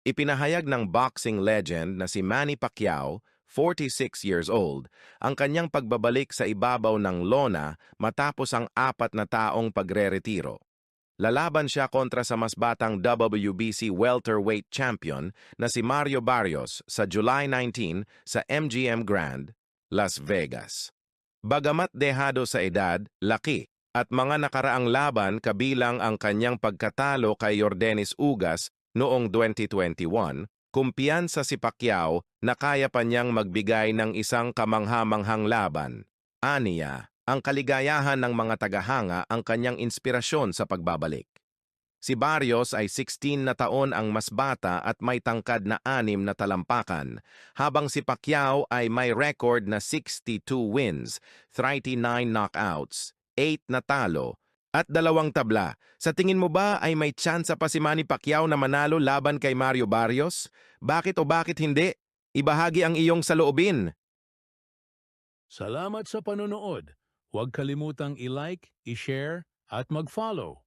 Ipinahayag ng boxing legend na si Manny Pacquiao, 46 years old, ang kanyang pagbabalik sa ibabaw ng lona matapos ang 4 na taong pagre-retiro. Lalaban siya kontra sa mas batang WBC welterweight champion na si Mario Barrios sa July 19 sa MGM Grand, Las Vegas. Bagamat dehado sa edad, laki, at mga nakaraang laban kabilang ang kanyang pagkatalo kay Yordenis Ugas noong 2021, kumpiyansa si Pacquiao na kaya pa niyang magbigay ng isang kamangha-manghang laban. Aniya, ang kaligayahan ng mga tagahanga ang kanyang inspirasyon sa pagbabalik. Si Barrios ay 16 na taon ang mas bata at may tangkad na 6 na talampakan, habang si Pacquiao ay may record na 62 wins, 39 knockouts, 8 na talo, at 2 tabla. Sa tingin mo ba ay may tsansa pa si Manny Pacquiao na manalo laban kay Mario Barrios? Bakit o bakit hindi? Ibahagi ang iyong saloobin. Salamat sa panonood. Huwag kalimutang i-like, i-share at mag-follow.